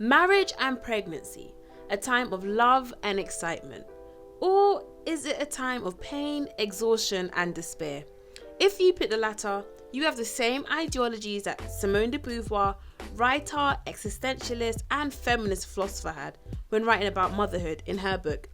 Marriage and pregnancy, a time of love and excitement? Or is it a time of pain, exhaustion, and despair? If you pick the latter, you have the same ideologies that Simone de Beauvoir, writer, existentialist, and feminist philosopher had when writing about motherhood in her book.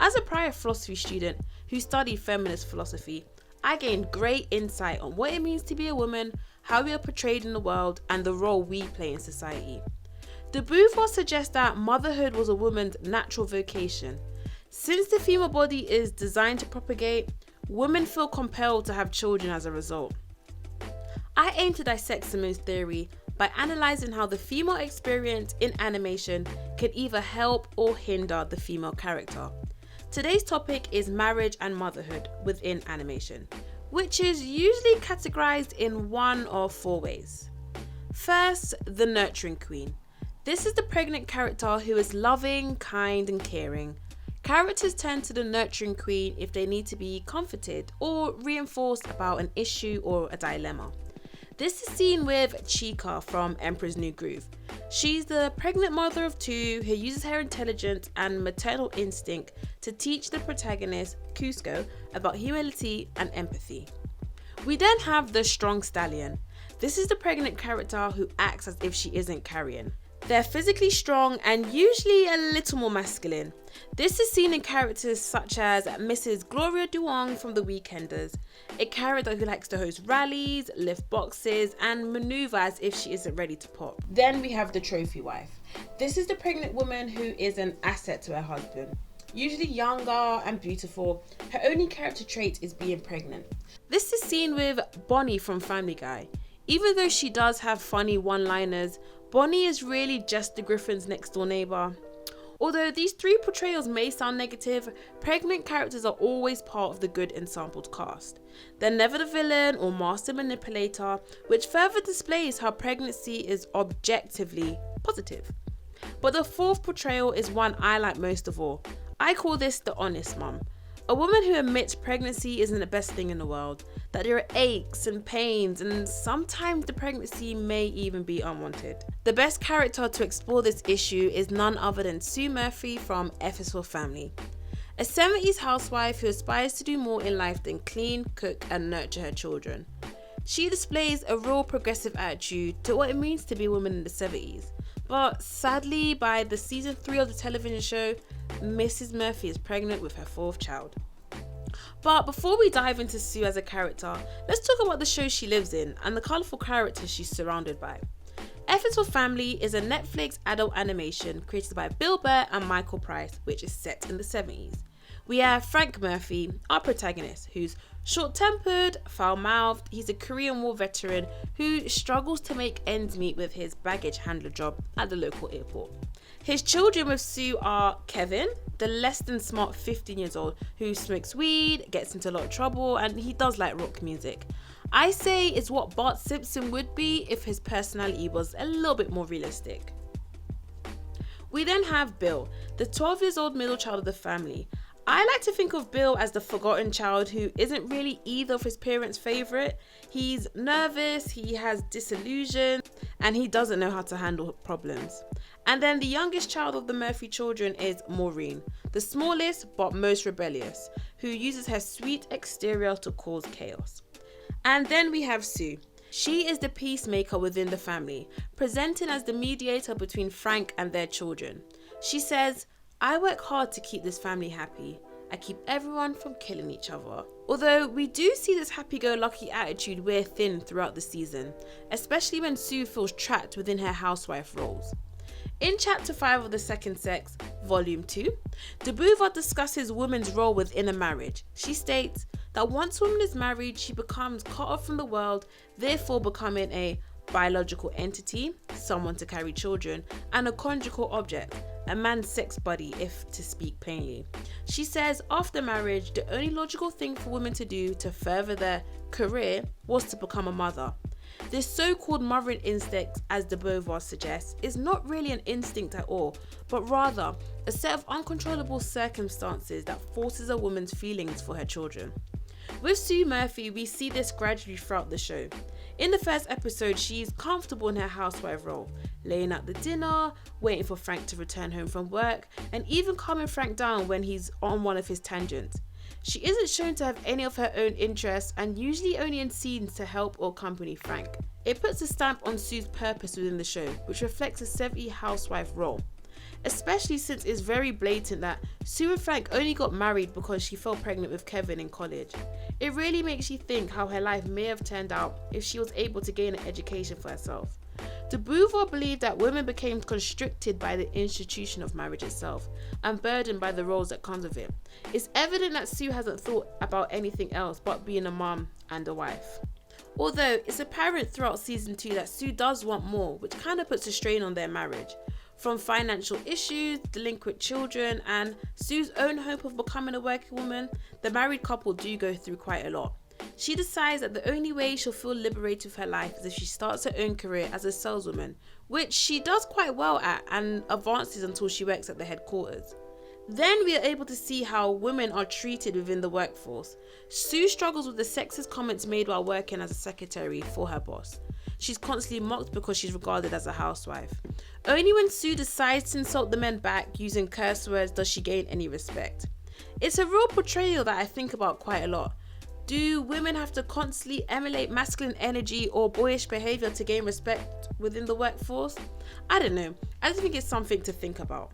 As a prior philosophy student who studied feminist philosophy, I gained great insight on what it means to be a woman, how we are portrayed in the world, and the role we play in society. De Beauvoir suggests that motherhood was a woman's natural vocation. Since the female body is designed to propagate, women feel compelled to have children as a result. I aim to dissect Simone's theory by analysing how the female experience in animation can either help or hinder the female character. Today's topic is marriage and motherhood within animation, which is usually categorised in one of four ways. First, the nurturing queen. This is the pregnant character who is loving, kind, and caring. Characters turn to the nurturing queen if they need to be comforted or reinforced about an issue or a dilemma. This is seen with Chica from Emperor's New Groove. She's the pregnant mother of two who uses her intelligence and maternal instinct to teach the protagonist, Cusco, about humility and empathy. We then have the strong stallion. This is the pregnant character who acts as if she isn't carrying. They're physically strong and usually a little more masculine. This is seen in characters such as Mrs. Gloria Duong from The Weekenders, a character who likes to host rallies, lift boxes, and maneuver as if she isn't ready to pop. Then we have the trophy wife. This is the pregnant woman who is an asset to her husband. Usually younger and beautiful, her only character trait is being pregnant. This is seen with Bonnie from Family Guy. Even though she does have funny one-liners, Bonnie is really just the Griffin's next door neighbour. Although these three portrayals may sound negative, pregnant characters are always part of the good ensembled cast. They're never the villain or master manipulator, which further displays how pregnancy is objectively positive. But the fourth portrayal is one I like most of all. I call this the honest mum. A woman who admits pregnancy isn't the best thing in the world, that there are aches and pains, and sometimes the pregnancy may even be unwanted. The best character to explore this issue is none other than Sue Murphy from F.S.L. Family. A 70s housewife who aspires to do more in life than clean, cook, and nurture her children. She displays a real progressive attitude to what it means to be a woman in the 70s. But sadly, by the season 3 of the television show, Mrs. Murphy is pregnant with her fourth child. But before we dive into Sue as a character, let's talk about the show she lives in and the colourful characters she's surrounded by. F.S.L. Family is a Netflix adult animation created by Bill Burr and Michael Price, which is set in the 70s. We have Frank Murphy, our protagonist, who's short-tempered, foul-mouthed. He's a Korean War veteran who struggles to make ends meet with his baggage handler job at the local airport. His children with Sue are Kevin, the less than smart 15 years old who smokes weed, gets into a lot of trouble, and he does like rock music. I say it's what Bart Simpson would be if his personality was a little bit more realistic. We then have Bill, the 12 years old middle child of the family. I like to think of Bill as the forgotten child who isn't really either of his parents' favourite. He's nervous, he has disillusion, and he doesn't know how to handle problems. And then the youngest child of the Murphy children is Maureen, the smallest but most rebellious, who uses her sweet exterior to cause chaos. And then we have Sue. She is the peacemaker within the family, presenting as the mediator between Frank and their children. She says, "I work hard to keep this family happy. I keep everyone from killing each other." Although we do see this happy-go-lucky attitude wear thin throughout the season, especially when Sue feels trapped within her housewife roles. In Chapter 5 of The Second Sex, Volume 2, de Beauvoir discusses women's role within a marriage. She states that once a woman is married, she becomes cut off from the world, therefore becoming a biological entity, someone to carry children, and a conjugal object, a man's sex buddy, if to speak plainly. She says after marriage, the only logical thing for women to do to further their career was to become a mother. This so-called mothering instinct, as de Beauvoir suggests, is not really an instinct at all, but rather a set of uncontrollable circumstances that forces a woman's feelings for her children. With Sue Murphy, we see this gradually throughout the show. In the first episode, she's comfortable in her housewife role, laying out the dinner, waiting for Frank to return home from work, and even calming Frank down when he's on one of his tangents. She isn't shown to have any of her own interests and usually only in scenes to help or accompany Frank. It puts a stamp on Sue's purpose within the show, which reflects a savvy housewife role. Especially since it's very blatant that Sue and Frank only got married because she fell pregnant with Kevin in college. It really makes you think how her life may have turned out if she was able to gain an education for herself. De Beauvoir believed that women became constricted by the institution of marriage itself and burdened by the roles that comes with it. It's evident that Sue hasn't thought about anything else but being a mom and a wife. Although it's apparent throughout season 2 that Sue does want more, which kind of puts a strain on their marriage. From financial issues, delinquent children, and Sue's own hope of becoming a working woman, the married couple do go through quite a lot. She decides that the only way she'll feel liberated with her life is if she starts her own career as a saleswoman, which she does quite well at and advances until she works at the headquarters. Then we are able to see how women are treated within the workforce. Sue struggles with the sexist comments made while working as a secretary for her boss. She's constantly mocked because she's regarded as a housewife. Only when Sue decides to insult the men back using curse words does she gain any respect. It's a real portrayal that I think about quite a lot. Do women have to constantly emulate masculine energy or boyish behaviour to gain respect within the workforce? I don't know. I just think it's something to think about.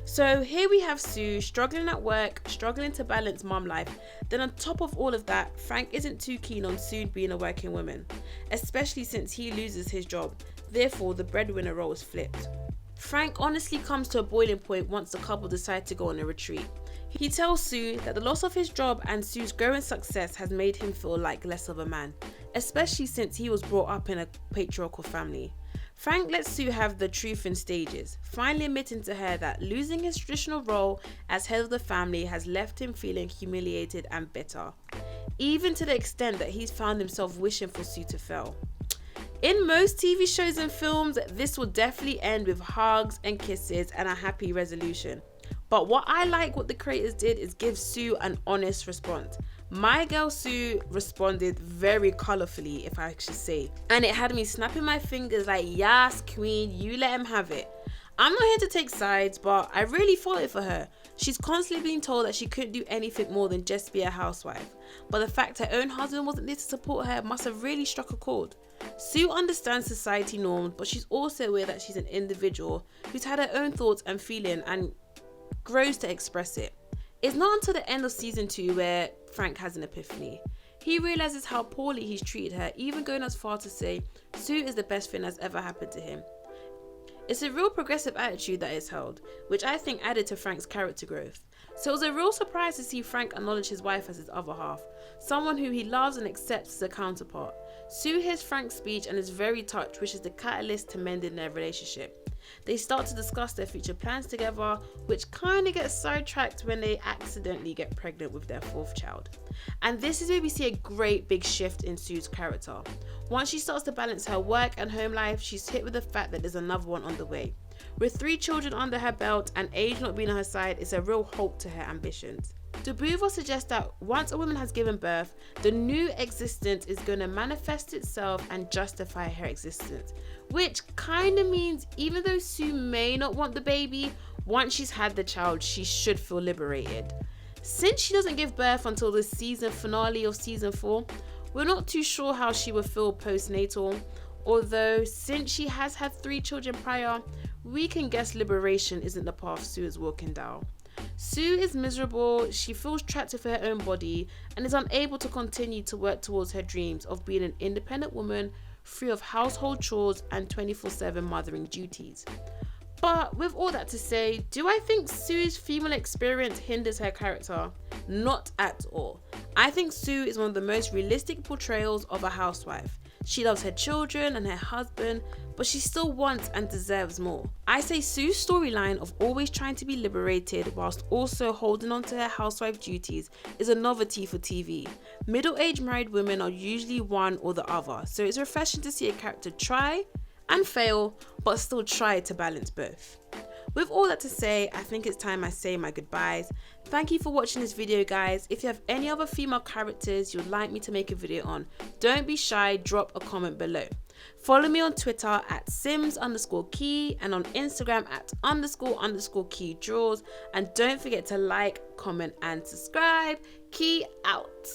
So here we have Sue struggling at work, struggling to balance mom life. Then on top of all of that, Frank isn't too keen on Sue being a working woman, especially since he loses his job. Therefore, the breadwinner role is flipped. Frank honestly comes to a boiling point once the couple decide to go on a retreat. He tells Sue that the loss of his job and Sue's growing success has made him feel like less of a man, especially since he was brought up in a patriarchal family. Frank lets Sue have the truth in stages, finally admitting to her that losing his traditional role as head of the family has left him feeling humiliated and bitter, even to the extent that he's found himself wishing for Sue to fail. In most TV shows and films, this will definitely end with hugs and kisses and a happy resolution. But what the creators did is give Sue an honest response. My girl Sue responded very colourfully, if I should say. And it had me snapping my fingers like, yes, queen, you let him have it. I'm not here to take sides, but I really fought it for her. She's constantly being told that she couldn't do anything more than just be a housewife. But the fact her own husband wasn't there to support her must have really struck a chord. Sue understands society norms, but she's also aware that she's an individual who's had her own thoughts and feeling and grows to express it. It's not until the end of season 2 where Frank has an epiphany. He realizes how poorly he's treated her, even going as far to say Sue is the best thing that's ever happened to him. It's a real progressive attitude that is held, which I think added to Frank's character growth. So it was a real surprise to see Frank acknowledge his wife as his other half, someone who he loves and accepts as a counterpart. Sue hears Frank's speech and is very touched, which is the catalyst to mending their relationship. They start to discuss their future plans together, which kind of gets sidetracked when they accidentally get pregnant with their 4th child. And this is where we see a great big shift in Sue's character. Once she starts to balance her work and home life, she's hit with the fact that there's another one on the way. With 3 children under her belt and age not being on her side, it's a real halt to her ambitions. De Beauvoir suggests that once a woman has given birth, the new existence is going to manifest itself and justify her existence. Which kind of means even though Sue may not want the baby, once she's had the child, she should feel liberated. Since she doesn't give birth until the season finale of season 4, we're not too sure how she would feel postnatal. Although since she has had 3 children prior, we can guess liberation isn't the path Sue is walking down. Sue is miserable, she feels trapped with her own body and is unable to continue to work towards her dreams of being an independent woman free of household chores and 24/7 mothering duties. But with all that to say, do I think Sue's female experience hinders her character? Not at all. I think Sue is one of the most realistic portrayals of a housewife. She loves her children and her husband, but she still wants and deserves more. I say Sue's storyline of always trying to be liberated whilst also holding on to her housewife duties is a novelty for TV. Middle-aged married women are usually one or the other, so it's refreshing to see a character try and fail, but still try to balance both. With all that to say, I think it's time I say my goodbyes. Thank you for watching this video, guys. If you have any other female characters you'd like me to make a video on, don't be shy, drop a comment below. Follow me on Twitter at Sims_key and on Instagram at __key draws. And don't forget to like, comment and subscribe. Key out.